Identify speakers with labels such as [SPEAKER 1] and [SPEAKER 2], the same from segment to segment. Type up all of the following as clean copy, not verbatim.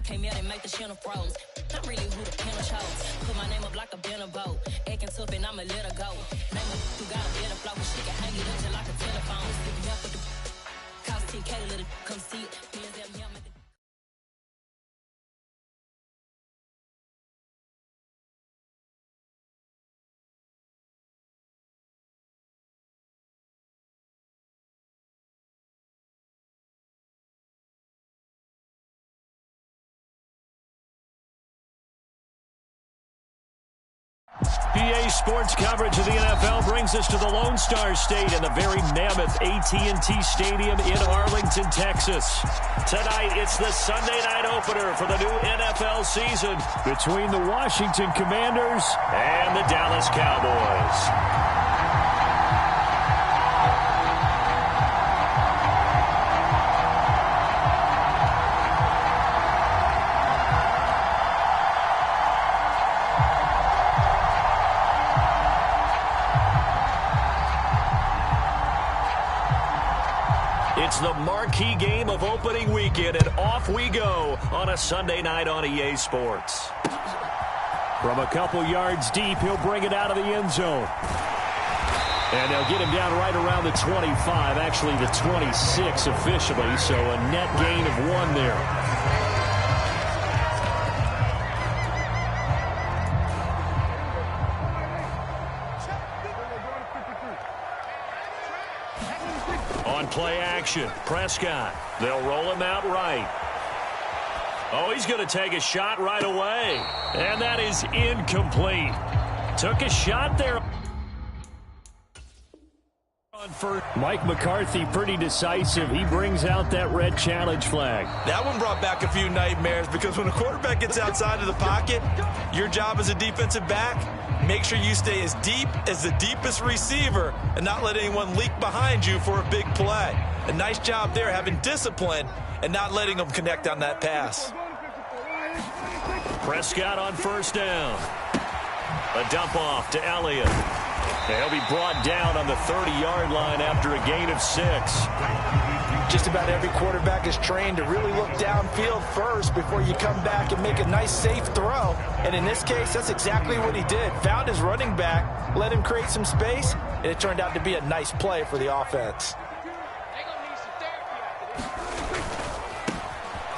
[SPEAKER 1] Came out and make the channel froze. Not really who the panel chose. Put my name up like a banner boat. Acting tough and I'ma let her go. Name up who got a better flow. She can hang it up just like a telephone. Stick me up with the cause TK, let it come see it. Hands at me, I'm at the
[SPEAKER 2] PA Sports coverage of the NFL brings us to the Lone Star State in the very mammoth AT&T Stadium in Arlington, Texas. Tonight, it's the Sunday night opener for the new NFL season between the Washington Commanders and the Dallas Cowboys. It's the marquee game of opening weekend, and off we go on a Sunday night on EA Sports. From a couple yards deep, he'll bring it out of the end zone. And they'll get him down right around the 25, actually the 26 officially, so a net gain of 1 there. Play action. Prescott. They'll roll him out right. Oh, he's going to take a shot right away. And that is incomplete. Took a shot there. For Mike McCarthy, pretty decisive. He brings out that red challenge flag.
[SPEAKER 3] That one brought back a few nightmares because when a quarterback gets outside of the pocket, your job as a defensive back, make sure you stay as deep as the deepest receiver and not let anyone leak behind you for a big play. A nice job there having discipline and not letting them connect on that pass.
[SPEAKER 2] Prescott on first down. A dump off to Elliott. He'll be brought down on the 30-yard line after a gain of 6.
[SPEAKER 3] Just about every quarterback is trained to really look downfield first before you come back and make a nice, safe throw. And in this case, that's exactly what he did. Found his running back, let him create some space, and it turned out to be a nice play for the offense.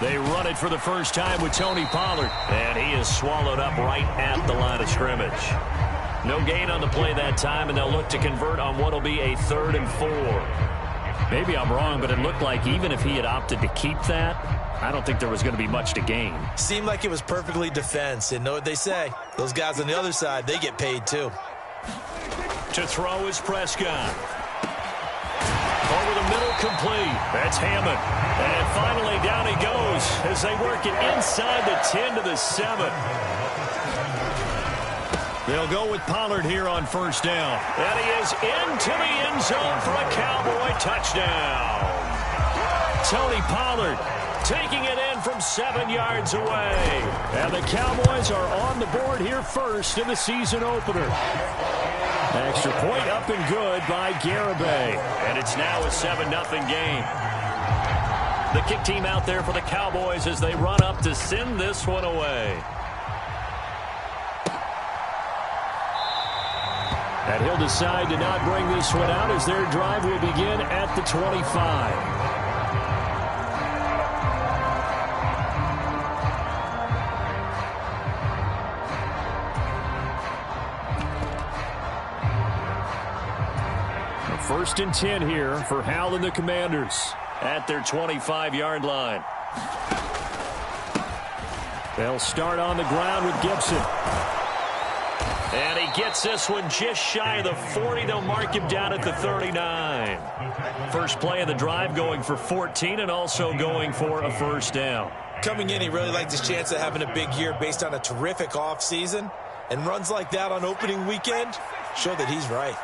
[SPEAKER 2] They run it for the first time with Tony Pollard, and he is swallowed up right at the line of scrimmage. No gain on the play that time, and they'll look to convert on what will be a 3rd and 4. Maybe I'm wrong, but it looked like even if he had opted to keep that, I don't think there was going to be much to gain.
[SPEAKER 3] Seemed like it was perfectly defense, and know what they say. Those guys on the other side, they get paid too.
[SPEAKER 2] To throw is Prescott. Over the middle, complete. That's Hammond. And finally down he goes as they work it inside the 10 to the 7. They'll go with Pollard here on first down. And he is into the end zone for a Cowboy touchdown. Tony Pollard taking it in from 7 yards away. And the Cowboys are on the board here first in the season opener. Extra point up and good by Garibay. And it's now a 7-0 game. The kick team out there for the Cowboys as they run up to send this one away. And he'll decide to not bring this one out as their drive will begin at the 25. First and 10 here for Hal and the Commanders at their 25-yard line. They'll start on the ground with Gibson. And he gets this one just shy of the 40. They'll mark him down at the 39. First play of the drive going for 14 and also going for a first down.
[SPEAKER 3] Coming in, he really liked his chance of having a big year based on a terrific offseason. And runs like that on opening weekend show that he's right.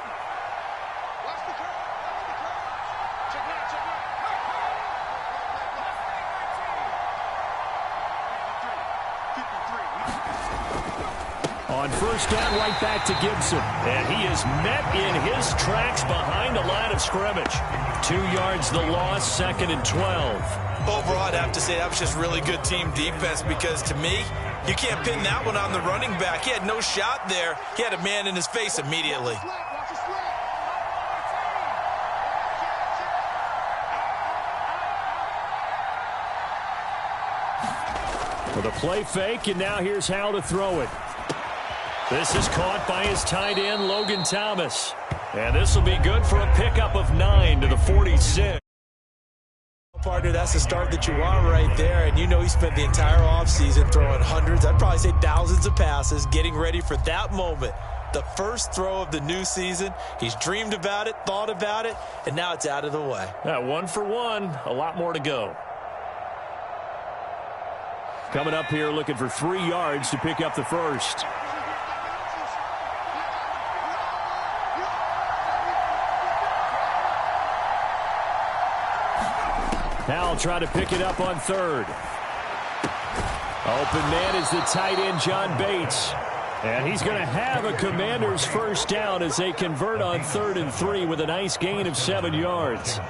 [SPEAKER 2] On first down, right back to Gibson. And he is met in his tracks behind the line of scrimmage. 2 yards the loss, 2nd and 12.
[SPEAKER 3] Overall, I'd have to say that was just really good team defense because, to me, you can't pin that one on the running back. He had no shot there. He had a man in his face immediately.
[SPEAKER 2] With a play fake, and now here's how to throw it. This is caught by his tight end, Logan Thomas. And this will be good for a pickup of 9 to the 46.
[SPEAKER 3] Partner, that's the start that you want right there. And you know he spent the entire offseason throwing hundreds, I'd probably say thousands of passes, getting ready for that moment. The first throw of the new season. He's dreamed about it, thought about it, and now it's out of the way.
[SPEAKER 2] Yeah, 1 for 1. A lot more to go. Coming up here looking for 3 yards to pick up the first. Now try to pick it up on 3rd. Open man is the tight end, John Bates. And he's going to have a Commanders first down as they convert on 3rd and 3 with a nice gain of 7 yards.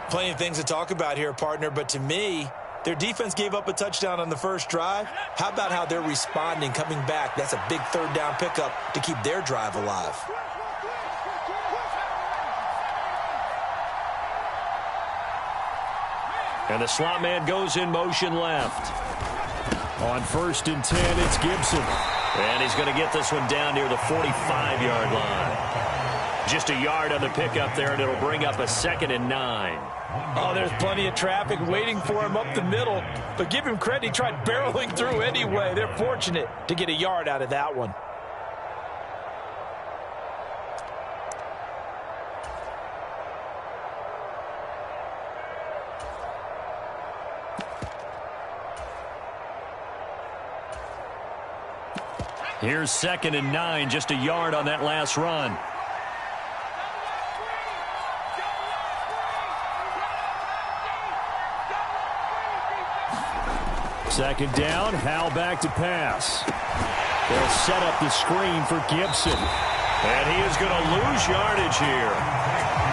[SPEAKER 3] Plenty of things to talk about here, partner, but to me, their defense gave up a touchdown on the first drive. How about how they're responding, coming back? That's a big 3rd down pickup to keep their drive alive.
[SPEAKER 2] And the slot man goes in motion left. On 1st and 10, it's Gibson. And he's going to get this one down near the 45-yard line. Just a yard on the pickup there, and it'll bring up a 2nd and 9.
[SPEAKER 3] Oh, there's plenty of traffic waiting for him up the middle. But give him credit, he tried barreling through anyway. They're fortunate to get a yard out of that one.
[SPEAKER 2] Here's 2nd and 9, just a yard on that last run. Second down, Howell back to pass. They'll set up the screen for Gibson. And he is going to lose yardage here.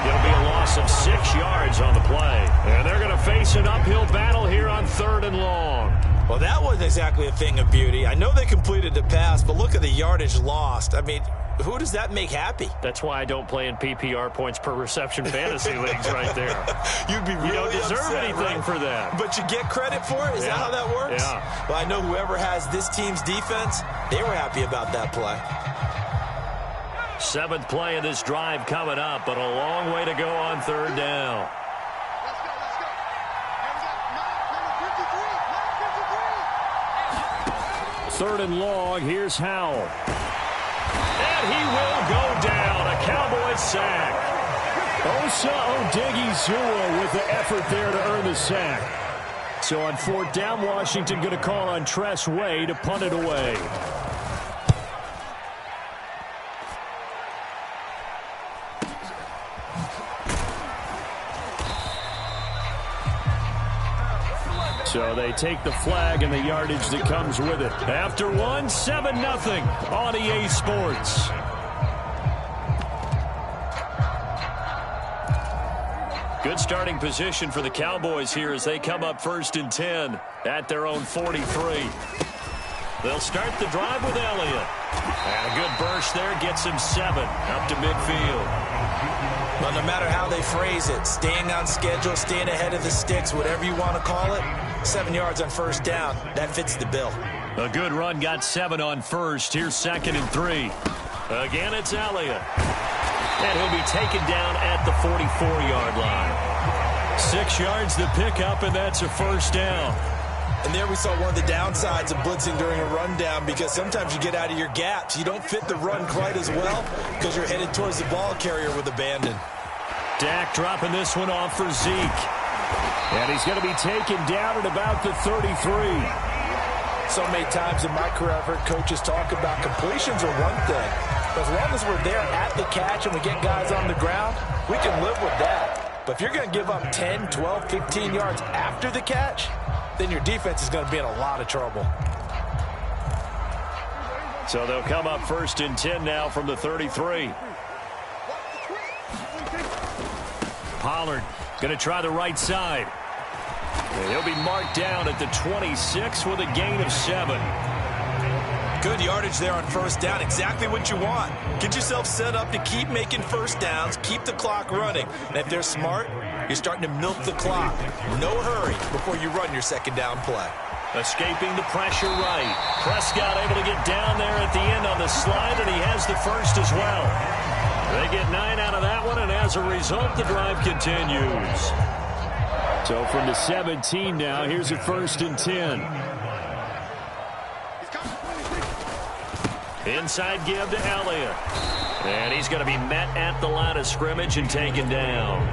[SPEAKER 2] It'll be a loss of 6 yards on the play. And they're going to face an uphill battle here on 3rd and long.
[SPEAKER 3] Well, that wasn't exactly a thing of beauty. I know they completed the pass, but look at the yardage lost. I mean, who does that make happy?
[SPEAKER 2] That's why I don't play in PPR points per reception fantasy leagues right there.
[SPEAKER 3] You'd be really
[SPEAKER 2] You don't deserve
[SPEAKER 3] upset,
[SPEAKER 2] anything
[SPEAKER 3] right?
[SPEAKER 2] for that.
[SPEAKER 3] But you get credit for it? Is that how that works?
[SPEAKER 2] Yeah.
[SPEAKER 3] Well, I know whoever has this team's defense, they were happy about that play.
[SPEAKER 2] 7th play of this drive coming up, but a long way to go on 3rd down. Third and long, here's Howell. And he will go down, a Cowboys sack. Osa Odighizuwa with the effort there to earn the sack. So on 4th down, Washington going to call on Tress Way to punt it away. So they take the flag and the yardage that comes with it. After 1, 7-0 on EA Sports. Good starting position for the Cowboys here as they come up 1st and 10 at their own 43. They'll start the drive with Elliott. And a good burst there gets him 7 up to midfield.
[SPEAKER 3] Well, no matter how they phrase it, staying on schedule, staying ahead of the sticks, whatever you want to call it, 7 yards on 1st down, that fits the bill.
[SPEAKER 2] A good run got 7 on 1st. Here's 2nd and 3. Again, it's Elliott. And he'll be taken down at the 44-yard line. 6 yards the pickup, and that's a 1st down.
[SPEAKER 3] And there we saw one of the downsides of blitzing during a rundown, because sometimes you get out of your gaps. You don't fit the run quite as well because you're headed towards the ball carrier with abandon.
[SPEAKER 2] Dak dropping this one off for Zeke. And he's going to be taken down at about the 33.
[SPEAKER 3] So many times in my career I've heard coaches talk about completions are one thing. But as long as we're there at the catch and we get guys on the ground, we can live with that. But if you're going to give up 10, 12, 15 yards after the catch, then your defense is going to be in a lot of trouble.
[SPEAKER 2] So they'll come up 1st and 10 now from the 33. Pollard going to try the right side. And he'll be marked down at the 26 with a gain of 7.
[SPEAKER 3] Good yardage there on first down. Exactly what you want. Get yourself set up to keep making first downs, keep the clock running. And if they're smart, you're starting to milk the clock. No hurry before you run your second down play.
[SPEAKER 2] Escaping the pressure right. Prescott able to get down there at the end on the slide, and he has the first as well. They get 9 out of that one, and as a result, the drive continues. So from the 17 now, here's a 1st and 10. Inside give to Elliott. And he's going to be met at the line of scrimmage and taken down.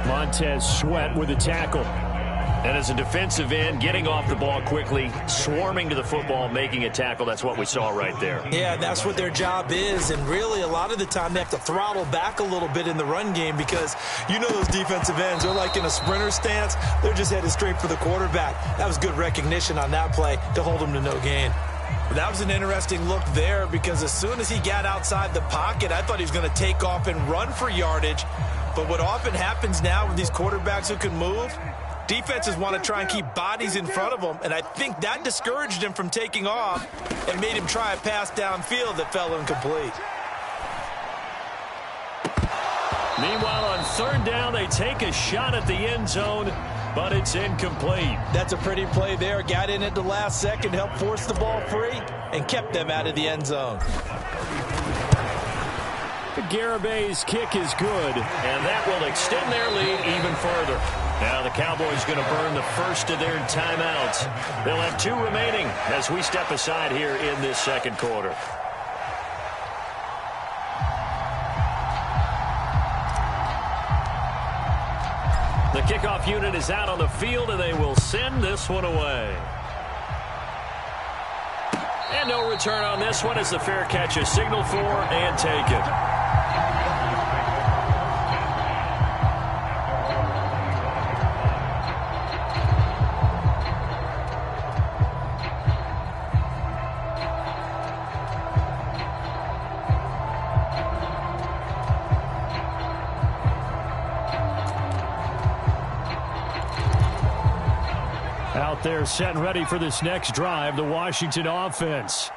[SPEAKER 2] Montez Sweat with a tackle. And as a defensive end, getting off the ball quickly, swarming to the football, making a tackle, that's what we saw right there.
[SPEAKER 3] Yeah, that's what their job is. And really, a lot of the time, they have to throttle back a little bit in the run game because you know those defensive ends, they're like in a sprinter stance. They're just headed straight for the quarterback. That was good recognition on that play to hold them to no gain. That was an interesting look there because as soon as he got outside the pocket, I thought he was going to take off and run for yardage. But what often happens now with these quarterbacks who can move, defenses want to try and keep bodies in front of them, and I think that discouraged him from taking off and made him try a pass downfield that fell incomplete.
[SPEAKER 2] Meanwhile, on 3rd down, they take a shot at the end zone, but it's incomplete.
[SPEAKER 3] That's a pretty play there. Got in at the last second, helped force the ball free, and kept them out of the end zone.
[SPEAKER 2] Garabay's kick is good, and that will extend their lead even further. Now the Cowboys going to burn the first of their timeouts. They'll have 2 remaining as we step aside here in this second quarter. The kickoff unit is out on the field, and they will send this one away. And no return on this one as the fair catch is signaled for and taken. Out there set and ready for this next drive, the Washington offense.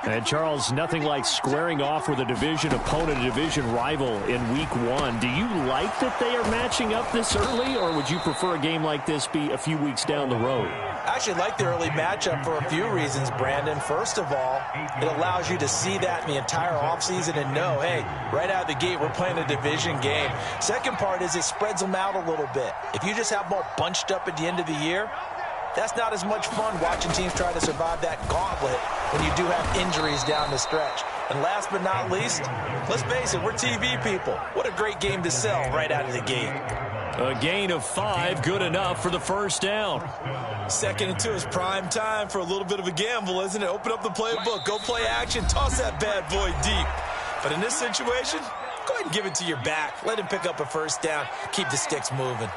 [SPEAKER 2] And, Charles, nothing like squaring off with a division opponent, a division rival in Week 1. Do you like that they are matching up this early, or would you prefer a game like this be a few weeks down the road?
[SPEAKER 3] I actually like the early matchup for a few reasons, Brandon. First of all, it allows you to see that in the entire offseason and know, hey, right out of the gate, we're playing a division game. Second part is it spreads them out a little bit. If you just have them all bunched up at the end of the year, that's not as much fun watching teams try to survive that gauntlet when you do have injuries down the stretch. And last but not least, let's face it, we're TV people. What a great game to sell right out of the gate.
[SPEAKER 2] A gain of 5, good enough for the first down.
[SPEAKER 3] 2nd and 2 is prime time for a little bit of a gamble, isn't it? Open up the playbook, go play action, toss that bad boy deep. But in this situation, go ahead and give it to your back. Let him pick up a first down, keep the sticks moving.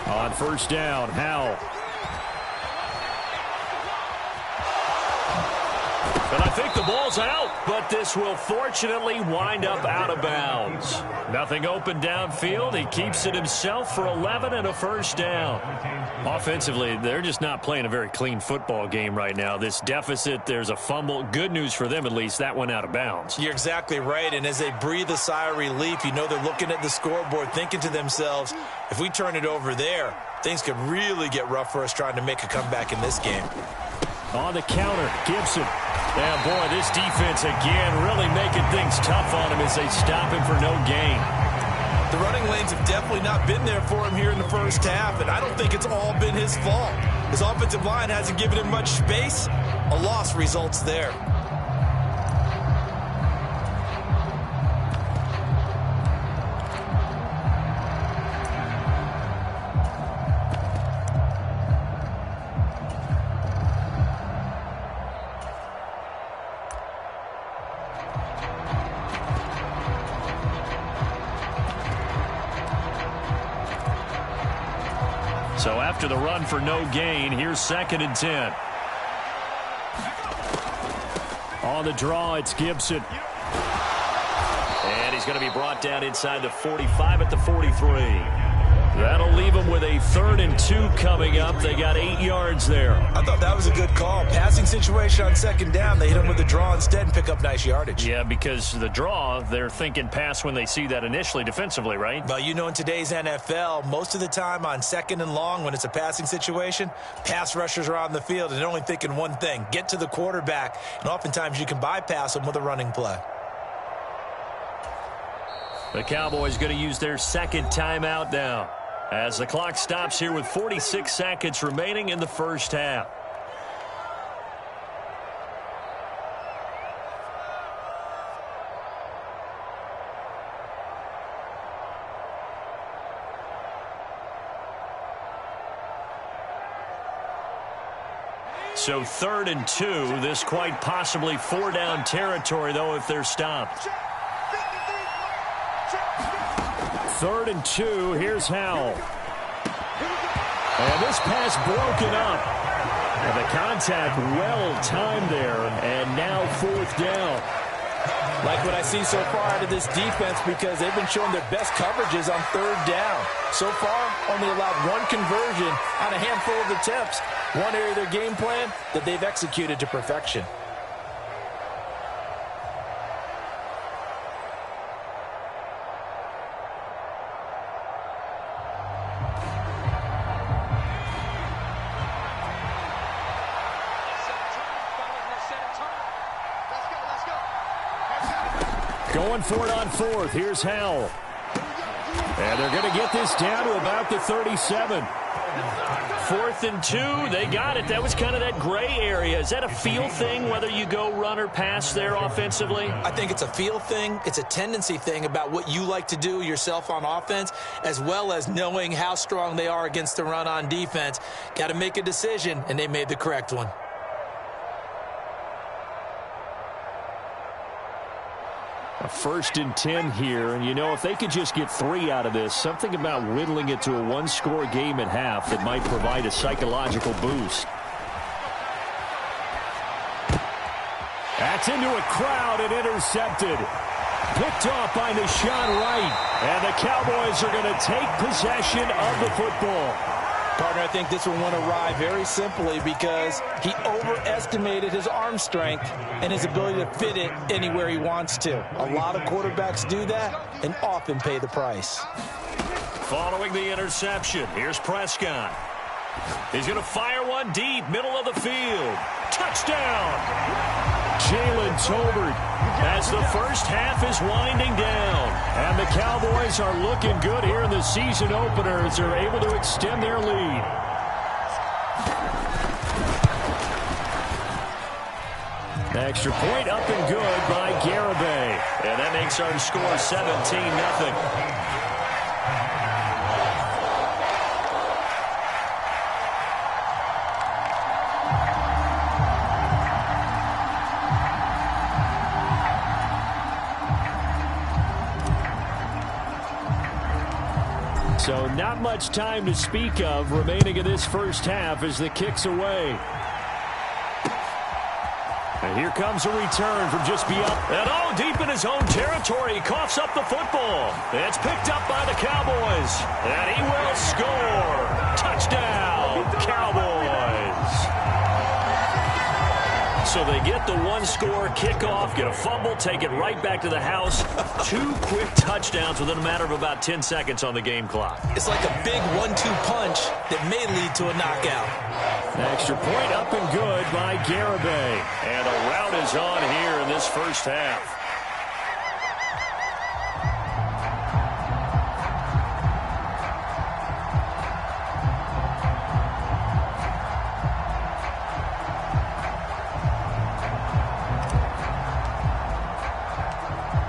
[SPEAKER 2] On first down, Howell. And I think the ball's out, but this will fortunately wind up out of bounds. Nothing open downfield. He keeps it himself for 11 and a first down. Offensively, they're just not playing a very clean football game right now. This deficit, there's a fumble. Good news for them, at least. That went out of bounds.
[SPEAKER 3] You're exactly right, and as they breathe a sigh of relief, you know they're looking at the scoreboard thinking to themselves, if we turn it over there, things could really get rough for us trying to make a comeback in this game.
[SPEAKER 2] On the counter, Gibson. And, boy, this defense, again, really making things tough on him as they stop him for no gain.
[SPEAKER 3] The running lanes have definitely not been there for him here in the first half, and I don't think it's all been his fault. His offensive line hasn't given him much space. A loss results there.
[SPEAKER 2] So after the run for no gain, here's 2nd and 10. On the draw, it's Gibson. And he's going to be brought down inside the 45 at the 43. That'll leave them with a 3rd and 2 coming up. They got 8 yards there.
[SPEAKER 3] I thought that was a good call. Passing situation on 2nd down. They hit him with the draw instead and pick up nice yardage.
[SPEAKER 2] Yeah, because the draw, they're thinking pass when they see that initially defensively, right?
[SPEAKER 3] Well, you know, in today's NFL, most of the time on 2nd and long, when it's a passing situation, pass rushers are on the field and they're only thinking one thing, get to the quarterback. And oftentimes you can bypass them with a running play.
[SPEAKER 2] The Cowboys going to use their 2nd timeout now, as the clock stops here with 46 seconds remaining in the first half. So 3rd and 2, this quite possibly 4-down territory, though, if they're stopped. 3rd and 2, here's Howell. And this pass broken up. And the contact well timed there, and now 4th down.
[SPEAKER 3] Like what I see so far out of this defense, because they've been showing their best coverages on 3rd down. So far, only allowed 1 conversion on a handful of attempts. One area of their game plan that they've executed to perfection.
[SPEAKER 2] Going for it on 4th. Here's Howell. And they're going to get this down to about the 37. 4th and 2. They got it. That was kind of that gray area. Is that a feel thing, whether you go run or pass there offensively?
[SPEAKER 3] I think it's a feel thing. It's a tendency thing about what you like to do yourself on offense, as well as knowing how strong they are against the run on defense. Got to make a decision, and they made the correct one.
[SPEAKER 2] A 1st and 10 here, and you know, if they could just get 3 out of this, something about whittling it to a 1-score game at half that might provide a psychological boost. That's into a crowd and intercepted. Picked off by Nahshon Wright, and the Cowboys are going to take possession of the football.
[SPEAKER 3] Partner, I think this one went awry very simply because he overestimated his arm strength and his ability to fit it anywhere he wants to. A lot of quarterbacks do that and often pay the price.
[SPEAKER 2] Following the interception, here's Prescott. He's going to fire one deep, middle of the field. Touchdown! Jalen Tolbert as the first half is winding down. And the Cowboys are looking good here in the season opener as they're able to extend their lead. Extra point up and good by Garibay. And that makes our score 17-0. So not much time to speak of remaining in this first half as the kick's away. And here comes a return from just beyond. And deep in his own territory, he coughs up the football. It's picked up by the Cowboys. And he will score. Touchdown, Cowboys. So they get the 1-score kickoff, get a fumble, take it right back to the house. 2 quick touchdowns within a matter of about 10 seconds on the game clock.
[SPEAKER 3] It's like a big 1-2 punch that may lead to a knockout.
[SPEAKER 2] Extra point up and good by Garibay. And a rout is on here in this first half.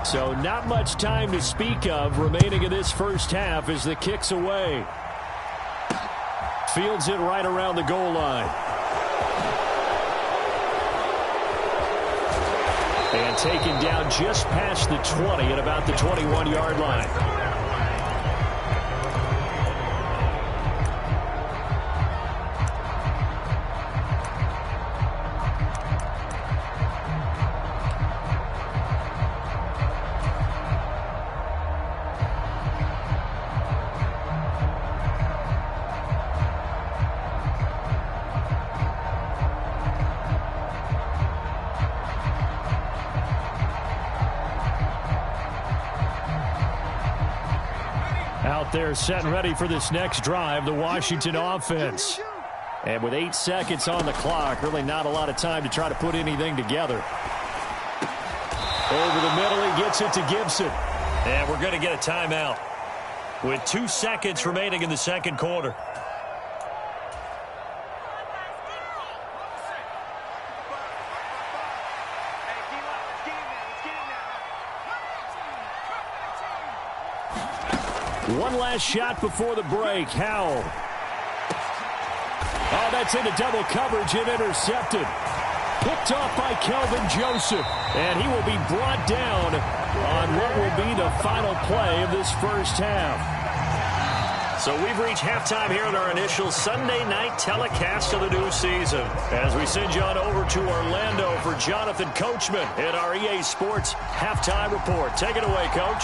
[SPEAKER 2] So not much time to speak of remaining in this first half as the kick's away. Fields it right around the goal line. And taken down just past the 20 at about the 21-yard line. Out there set and ready for this next drive, the Washington offense. And with 8 seconds on the clock, really not a lot of time to try to put anything together. Over the middle, he gets it to Gibson. And we're going to get a timeout with 2 seconds remaining in the second quarter. One last shot before the break. Howell. Oh, that's into double coverage and intercepted. Picked off by Kelvin Joseph. And he will be brought down on what will be the final play of this first half. So we've reached halftime here in our initial Sunday night telecast of the new season. As we send you on over to Orlando for Jonathan Coachman in our EA Sports Halftime Report. Take it away, Coach.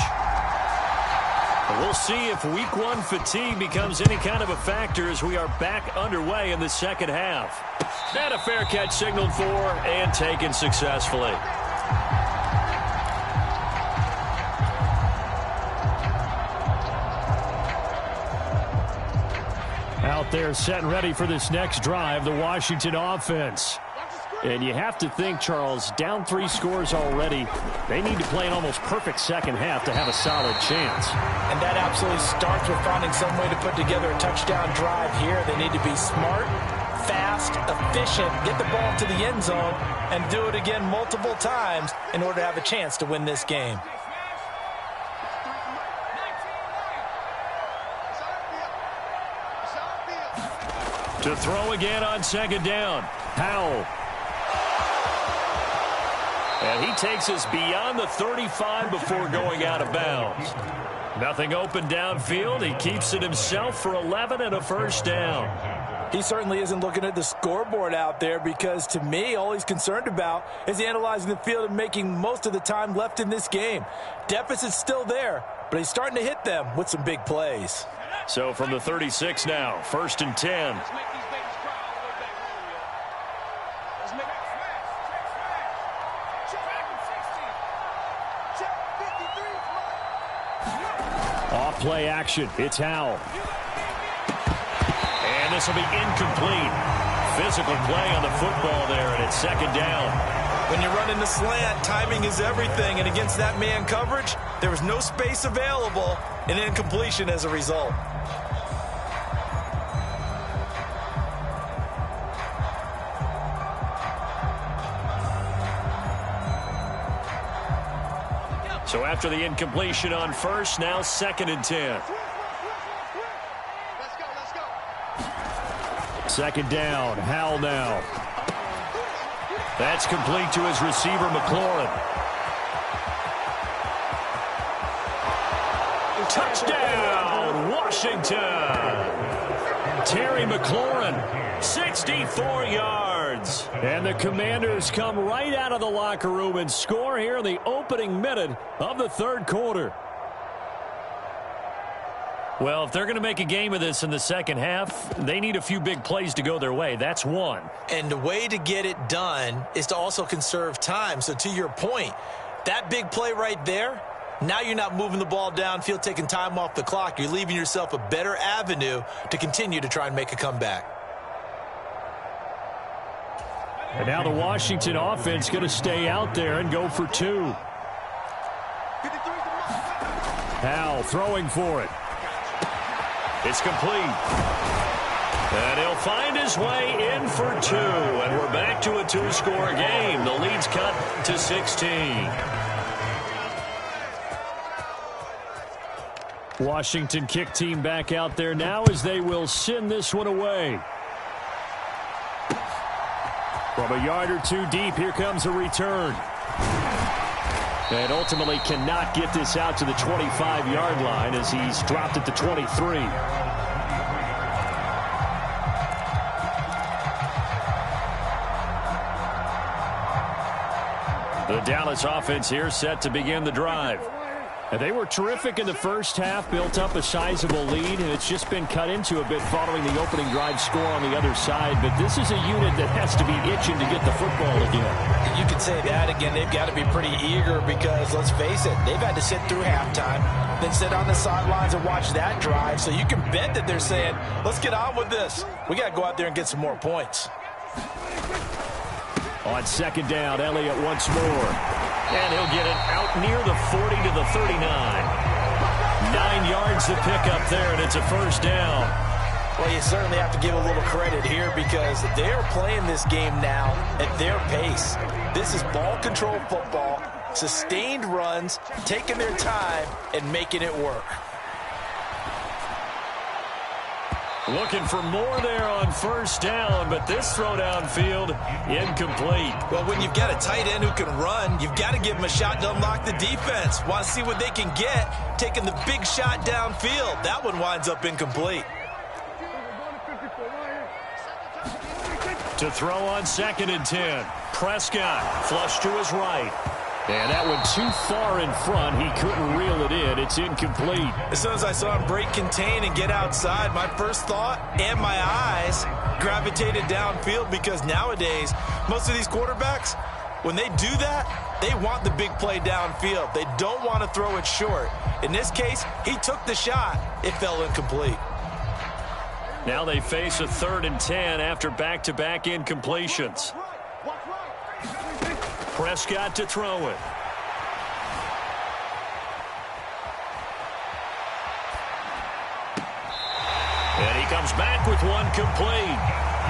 [SPEAKER 2] We'll see if week one fatigue becomes any kind of a factor as we are back underway in the second half. And a fair catch signaled for and taken successfully. Out there set and ready for this next drive, the Washington offense. And you have to think, Charles, down 3 scores already. They need to play an almost perfect second half to have a solid chance.
[SPEAKER 4] And that absolutely starts with finding some way to put together a touchdown drive here. They need to be smart, fast, efficient, get the ball to the end zone, and do it again multiple times in order to have a chance to win this game.
[SPEAKER 2] To throw again on second down, Howell. And he takes us beyond the 35 before going out of bounds. Nothing open downfield. He keeps it himself for 11 and a first down.
[SPEAKER 4] He certainly isn't looking at the scoreboard out there because, to me, all he's concerned about is analyzing the field and making most of the time left in this game. Deficit's still there, but he's starting to hit them with some big plays.
[SPEAKER 2] So from the 36 now, 1st and 10. Off play action. It's Howell. And this will be incomplete. Physical play on the football there, and it's second down.
[SPEAKER 3] When you're running the slant, timing is everything. And against that man coverage, there was no space available, and incompletion as a result.
[SPEAKER 2] So after the incompletion on first, now 2nd and 10. Second down, Howell now. That's complete to his receiver, McLaurin. Touchdown, Washington! Terry McLaurin, 64 yards. And the Commanders come right out of the locker room and score here in the opening minute of the third quarter. Well, if they're going to make a game of this in the second half, they need a few big plays to go their way. That's one.
[SPEAKER 4] And the way to get it done is to also conserve time. So to your point, that big play right there, now you're not moving the ball downfield, taking time off the clock. You're leaving yourself a better avenue to continue to try and make a comeback.
[SPEAKER 2] And now the Washington offense going to stay out there and go for 2. Howell throwing for it. It's complete. And he'll find his way in for 2. And we're back to a 2-score game. The lead's cut to 16. Washington kick team back out there now as they will send this one away. From a yard or 2 deep, here comes a return. And ultimately cannot get this out to the 25-yard line as he's dropped at the 23. The Dallas offense here set to begin the drive. And they were terrific in the first half, built up a sizable lead, and it's just been cut into a bit following the opening drive score on the other side. But this is a unit that has to be itching to get the football again.
[SPEAKER 4] You could say that again. They've got to be pretty eager because, let's face it, they've had to sit through halftime, then sit on the sidelines and watch that drive. So you can bet that they're saying, let's get on with this. We got to go out there and get some more points.
[SPEAKER 2] On second down, Elliott once more. And he'll get it out near the 40 to the 39. 9 yards to pick up there, and it's a first down.
[SPEAKER 4] Well, you certainly have to give a little credit here because they're playing this game now at their pace. This is ball control football, sustained runs, taking their time, and making it work.
[SPEAKER 2] Looking for more there on first down, but this throw downfield, incomplete.
[SPEAKER 4] Well, when you've got a tight end who can run, you've got to give him a shot to unlock the defense. Want to see what they can get, taking the big shot downfield. That one winds up incomplete.
[SPEAKER 2] To throw on 2nd and 10. Prescott flush to his right. And that one too far in front. He couldn't reel it in. It's incomplete.
[SPEAKER 4] As soon as I saw him break contain and get outside, my first thought and my eyes gravitated downfield because nowadays, most of these quarterbacks, when they do that, they want the big play downfield. They don't want to throw it short. In this case, he took the shot. It fell incomplete.
[SPEAKER 2] Now they face a 3rd and 10 after back-to-back incompletions. Prescott to throw it. And he comes back with one complete.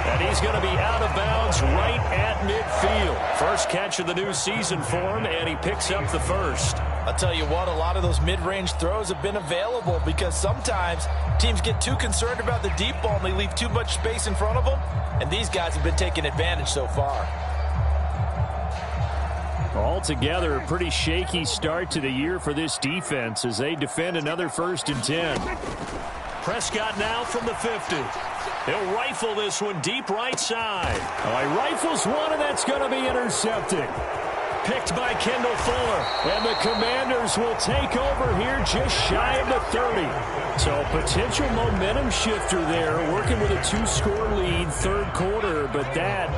[SPEAKER 2] And he's going to be out of bounds right at midfield. First catch of the new season for him, and he picks up the first.
[SPEAKER 4] I'll tell you what, a lot of those mid-range throws have been available because sometimes teams get too concerned about the deep ball and they leave too much space in front of them. And these guys have been taking advantage so far.
[SPEAKER 2] Altogether, a pretty shaky start to the year for this defense as they defend another 1st and 10. Prescott now from the 50. He'll rifle this one deep right side. Oh, he rifles one, and that's going to be intercepted. Picked by Kendall Fuller. And the Commanders will take over here just shy of the 30. So potential momentum shifter there, working with a 2-score lead, 3rd quarter, but that,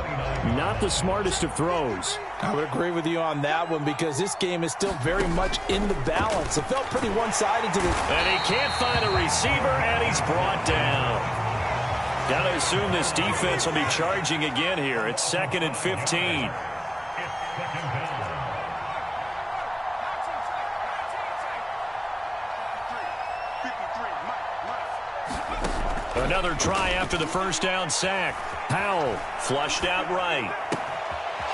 [SPEAKER 2] not the smartest of throws.
[SPEAKER 4] I would agree with you on that one because this game is still very much in the balance. It felt pretty one-sided to the...
[SPEAKER 2] And he can't find a receiver, and he's brought down. Got to assume this defense will be charging again here. It's 2nd and 15. Another try after the first down sack. Powell flushed out right.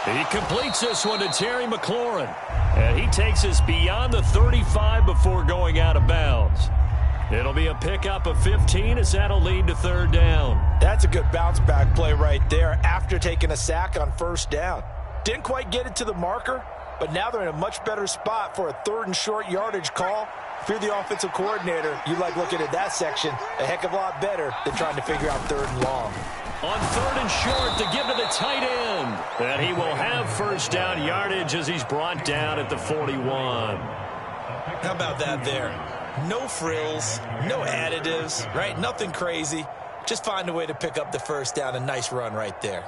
[SPEAKER 2] He completes this one to Terry McLaurin. And he takes us beyond the 35 before going out of bounds. It'll be a pickup of 15 as that'll lead to 3rd down.
[SPEAKER 4] That's a good bounce back play right there after taking a sack on 1st down. Didn't quite get it to the marker, but now they're in a much better spot for a 3rd and short yardage call. If you're the offensive coordinator, you like looking at that section a heck of a lot better than trying to figure out 3rd and long.
[SPEAKER 2] On 3rd and short to give to the tight end. And he will have 1st down yardage as he's brought down at the 41.
[SPEAKER 4] How about that there? No frills, no additives, right? Nothing crazy. Just find a way to pick up the 1st down. A nice run right there.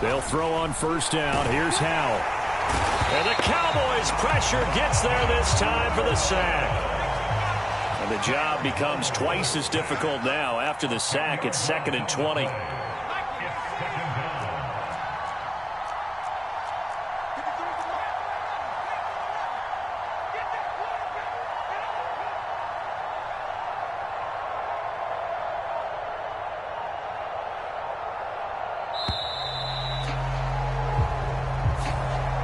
[SPEAKER 2] They'll throw on 1st down. Here's Howell. And the Cowboys' pressure gets there this time for the sack. And the job becomes twice as difficult now. After the sack, it's 2nd and 20.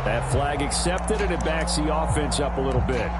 [SPEAKER 2] That flag accepted, and it backs the offense up a little bit.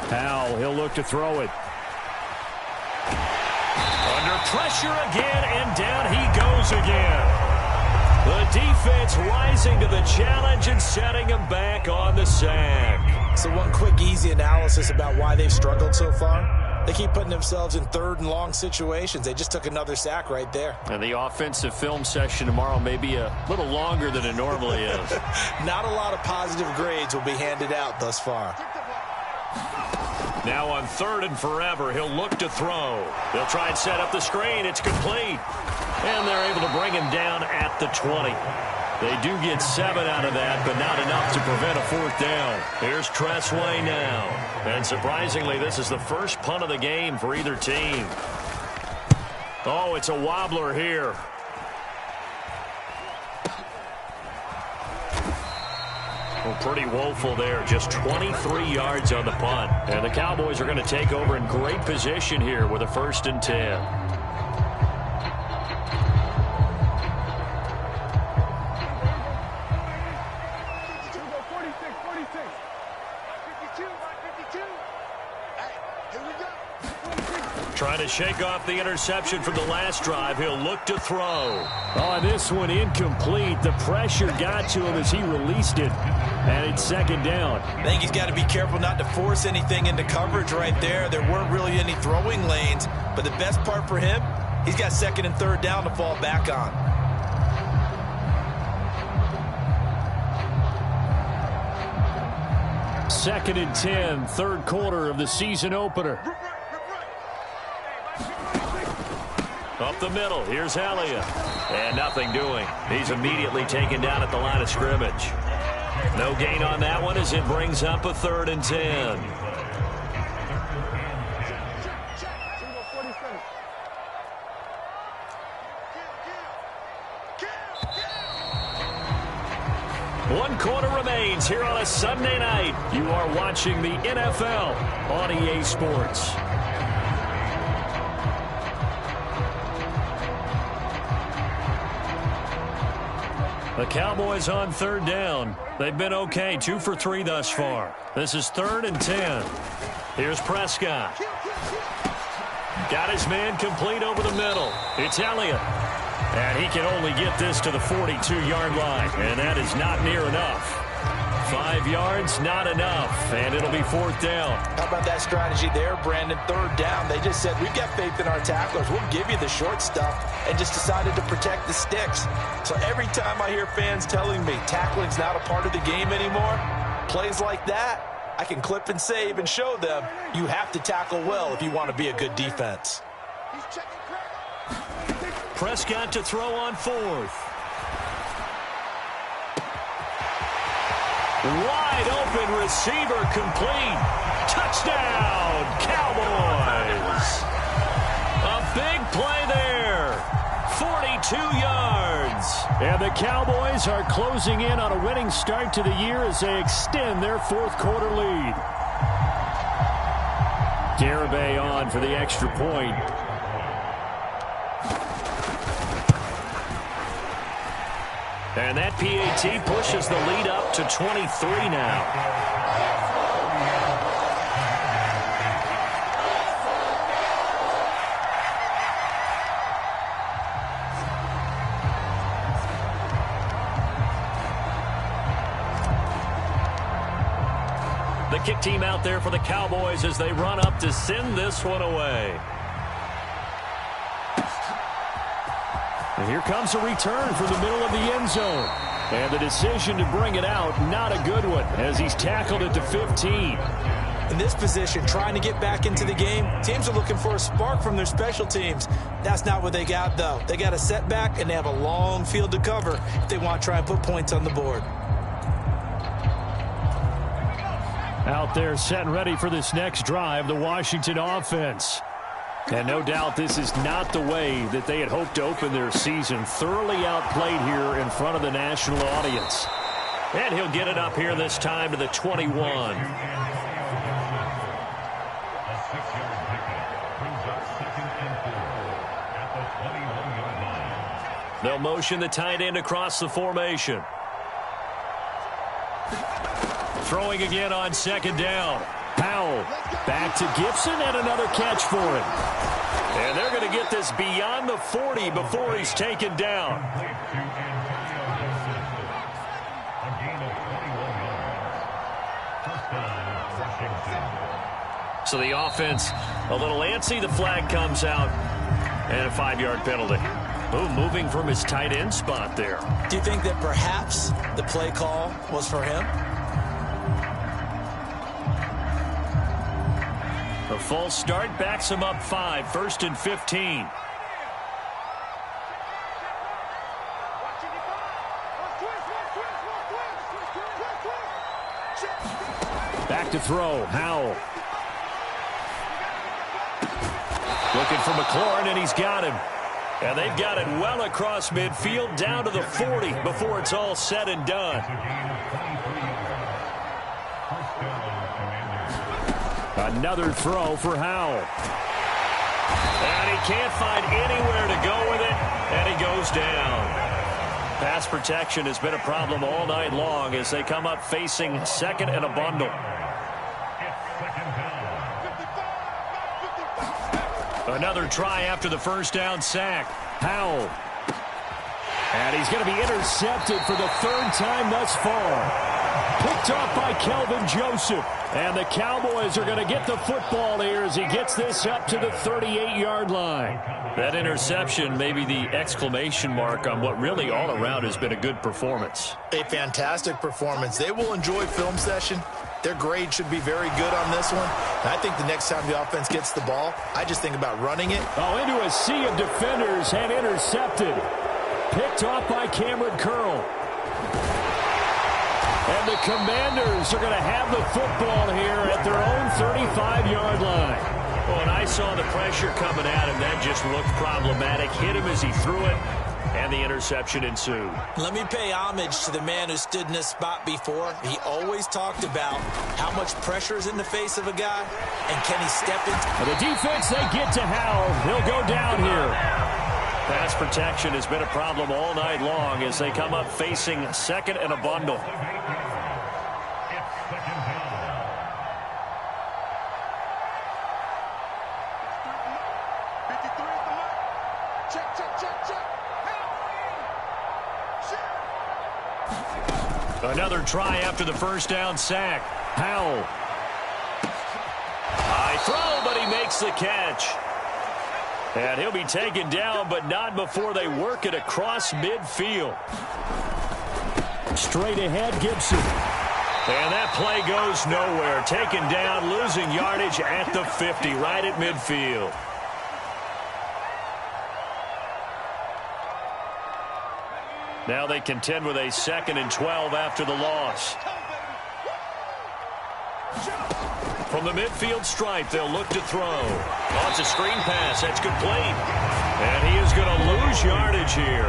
[SPEAKER 2] Powell, he'll look to throw it. Under pressure again, and down he goes again. The defense rising to the challenge and setting him back on the sack.
[SPEAKER 4] So one quick, easy analysis about why they've struggled so far. They keep putting themselves in third and long situations. They just took another sack right there.
[SPEAKER 2] And the offensive film session tomorrow may be a little longer than it normally is.
[SPEAKER 4] Not a lot of positive grades will be handed out thus far.
[SPEAKER 2] Now on 3rd and forever, he'll look to throw. They'll try and set up the screen. It's complete. And they're able to bring him down at the 20. They do get 7 out of that, but not enough to prevent a 4th down. Here's Tressway now. And surprisingly, this is the first punt of the game for either team. Oh, it's a wobbler here. Well, pretty woeful there. Just 23 yards on the punt. And the Cowboys are going to take over in great position here with a 1st and 10. Trying to shake off the interception from the last drive. He'll look to throw. Oh, this one incomplete. The pressure got to him as he released it. And it's 2nd down.
[SPEAKER 4] I think he's got to be careful not to force anything into coverage right there. There weren't really any throwing lanes. But the best part for him, he's got 2nd and 3rd down to fall back on.
[SPEAKER 2] Second and 10, 3rd quarter of the season opener. Up the middle, here's Elliott. And nothing doing. He's immediately taken down at the line of scrimmage. No gain on that one as it brings up a 3rd and 10. One quarter remains here on a Sunday night. You are watching the NFL on EA Sports. The Cowboys on 3rd down. They've been okay, 2 for 3 thus far. This is 3rd and 10. Here's Prescott. Got his man complete over the middle. It's Elliott. And he can only get this to the 42-yard line. And that is not near enough. 5 yards, not enough. And it'll be 4th down.
[SPEAKER 4] How about that strategy there, Brandon? 3rd down. They just said, we've got faith in our tacklers. We'll give you the short stuff. And just decided to protect the sticks. So every time I hear fans telling me tackling's not a part of the game anymore, plays like that, I can clip and save and show them you have to tackle well if you want to be a good defense.
[SPEAKER 2] Prescott to throw on 4th. Wide open receiver complete. Touchdown, Cowboys. A big play there. 42 yards. And the Cowboys are closing in on a winning start to the year as they extend their 4th quarter lead. Garibay on for the extra point. And that PAT pushes the lead up to 23 now. The kick team out there for the Cowboys as they run up to send this one away. And here comes a return from the middle of the end zone. And the decision to bring it out, not a good one, as he's tackled it to 15.
[SPEAKER 4] In this position, trying to get back into the game, teams are looking for a spark from their special teams. That's not what they got, though. They got a setback, and they have a long field to cover if they want to try and put points on the board.
[SPEAKER 2] Out there set and ready for this next drive, the Washington offense. And no doubt this is not the way that they had hoped to open their season. Thoroughly outplayed here in front of the national audience. And he'll get it up here this time to the 21. They'll motion the tight end across the formation. Throwing again on 2nd down. Powell back to Gibson, and another catch for him. And they're going to get this beyond the 40 before he's taken down. So the offense a little antsy. The flag comes out, and a 5-yard penalty. Boom, moving from his tight end spot there.
[SPEAKER 4] Do you think that perhaps the play call was for him?
[SPEAKER 2] A false start backs him up 5, 1st and 15. Back to throw, Howell. Looking for McLaurin, and he's got him. And they've got it well across midfield, down to the 40 before it's all said and done. Another throw for Howell. And he can't find anywhere to go with it, and he goes down. Pass protection has been a problem all night long as they come up facing second and a bundle. Another try after the first down sack. Howell. And he's going to be intercepted for the 3rd time thus far. Picked off by Kelvin Joseph. And the Cowboys are going to get the football here as he gets this up to the 38-yard line. That interception may be the exclamation mark on what really all around has been a good performance.
[SPEAKER 4] A fantastic performance. They will enjoy film session. Their grade should be very good on this one. And I think the next time the offense gets the ball, I just think about running it.
[SPEAKER 2] Oh, into a sea of defenders and intercepted. Picked off by Cameron Curl. And the Commanders are going to have the football here at their own 35-yard line. Well, and I saw the pressure coming at him. That just looked problematic. Hit him as he threw it, and the interception ensued.
[SPEAKER 4] Let me pay homage to the man who stood in this spot before. He always talked about how much pressure is in the face of a guy, and can he step into
[SPEAKER 2] the defense. They get to Howell. He'll go down here. Pass protection has been a problem all night long as they come up facing second and a bundle. Another try after the first down sack. Howell. High throw, but he makes the catch. And he'll be taken down, but not before they work it across midfield. Straight ahead, Gibson. And that play goes nowhere. Taken down, losing yardage at the 50, right at midfield. Now they contend with a 2nd and 12 after the loss. From the midfield stripe, they'll look to throw. Oh, it's a screen pass. That's complete. And he is going to lose yardage here.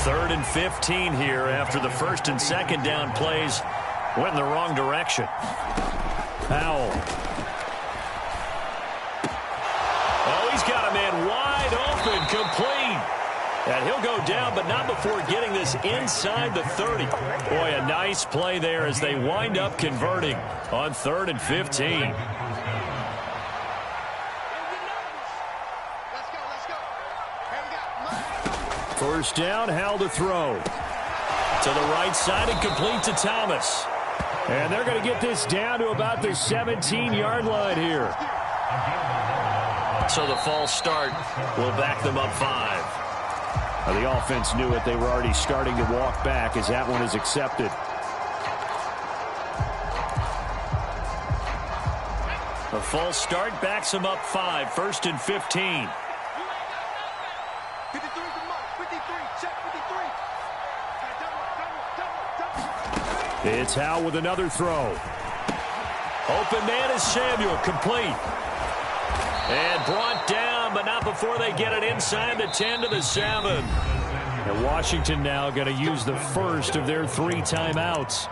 [SPEAKER 2] 3rd and 15 here after the 1st and 2nd down plays went in the wrong direction. Powell. Oh, he's got a man wide open, complete. And he'll go down, but not before getting this inside the 30. Boy, a nice play there as they wind up converting on 3rd and 15. First down, Howell to throw. To the right side and complete to Thomas. And they're going to get this down to about the 17-yard line here. So the false start will back them up 5. The offense knew it. They were already starting to walk back as that one is accepted. A false start backs them up 5, 1st and 15.
[SPEAKER 5] 53 is the mark. 53. Check 53.
[SPEAKER 2] It's Howell with another throw. Open man is Samuel, complete. And brought down, but not before they get it inside the 10 to the 7. And Washington now going to use the first of their 3 timeouts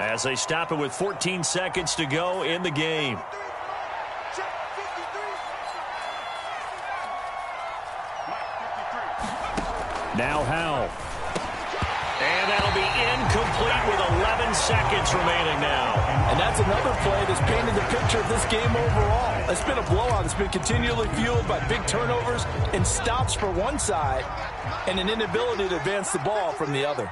[SPEAKER 2] as they stop it with 14 seconds to go in the game. Now Howell. And that'll be incomplete with 11 seconds remaining now.
[SPEAKER 6] And that's another play that's painted the picture of this game overall. It's been a blowout. It's been continually fueled by big turnovers and stops for one side and an inability to advance the ball from the other.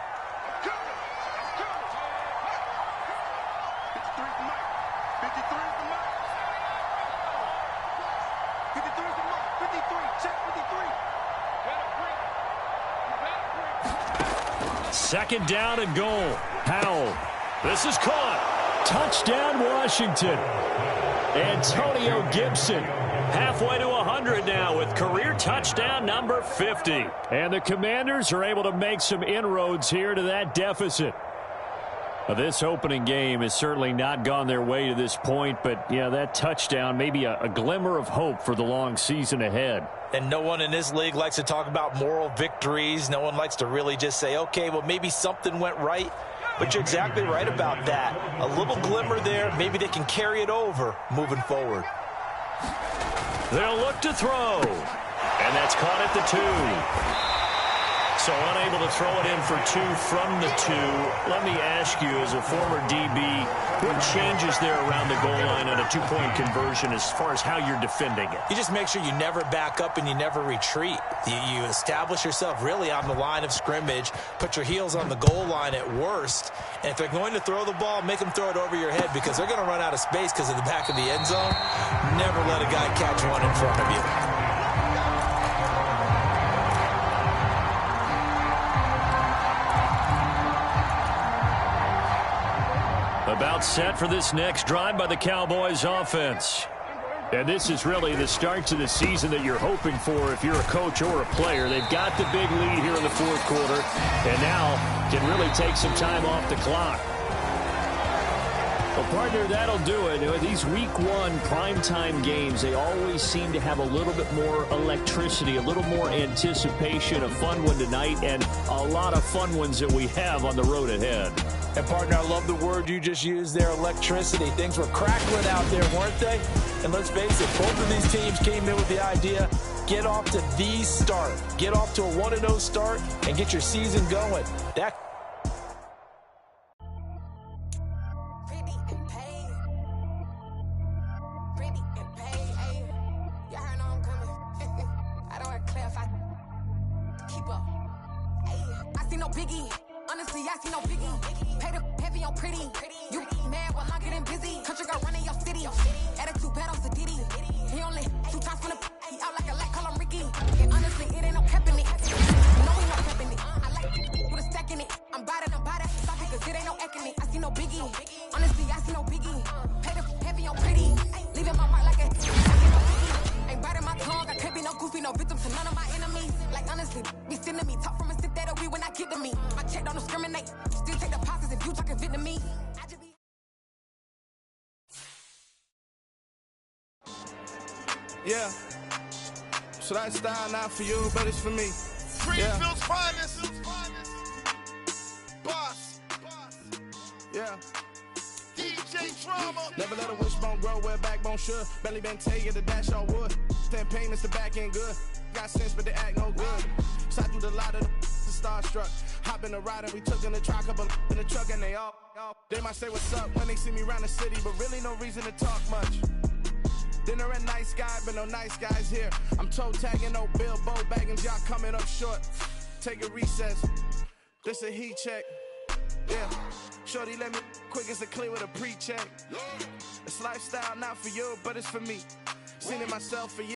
[SPEAKER 2] Second down and goal. Howell. This is caught. Touchdown, Washington. Antonio Gibson. Halfway to 100 now with career touchdown number 50. And the Commanders are able to make some inroads here to that deficit. This opening game has certainly not gone their way to this point, but yeah, that touchdown may be a glimmer of hope for the long season ahead.
[SPEAKER 4] And no one in this league likes to talk about moral victories. No one likes to really just say, okay, well, maybe something went right. But you're exactly right about that. A little glimmer there. Maybe they can carry it over moving forward.
[SPEAKER 2] They'll look to throw. And that's caught at the 2. So unable to throw it in for 2 from the 2. Let me ask you, as a former DB, what changes there around the goal line on a 2-point conversion as far as how you're defending it?
[SPEAKER 4] You just make sure you never back up and you never retreat. You establish yourself really on the line of scrimmage, put your heels on the goal line at worst, and if they're going to throw the ball, make them throw it over your head because they're going to run out of space because of the back of the end zone. Never let a guy catch one in front of you.
[SPEAKER 2] About set for this next drive by the Cowboys offense. And this is really the start to the season that you're hoping for if you're a coach or a player. They've got the big lead here in the fourth quarter and now can really take some time off the clock. Well, partner, that'll do it. These week 1 primetime games, they always seem to have a little bit more electricity, a little more anticipation. A fun one tonight and a lot of fun ones that we have on the road ahead.
[SPEAKER 4] And, partner, I love the word you just used there, electricity. Things were crackling out there, weren't they? And let's face it, both of these teams came in with the idea, get off to the start. Get off to a 1-0 start and get your season going. That
[SPEAKER 7] yeah. So that style not for you, but it's for me.
[SPEAKER 5] Greenfield's finest. Boss.
[SPEAKER 7] Yeah.
[SPEAKER 5] DJ Drama.
[SPEAKER 7] Never let a wishbone grow where a backbone should. Belly been taken to dash on wood. 10 payments to back end good. Got sense, but they act no good. Shot through the lot of the starstruck. Hop in the ride and we took in the truck, couple in the truck and they all. They might say what's up when they see me around the city, but really no reason to talk much. Dinner at nice guy, but no nice guys here. I'm toe tagging, no Bilbo bagging, y'all coming up short. Take a recess. This a heat check. Yeah. Shorty let me quick as a clear with a pre-check. It's lifestyle not for you, but it's for me. Seen it myself for years.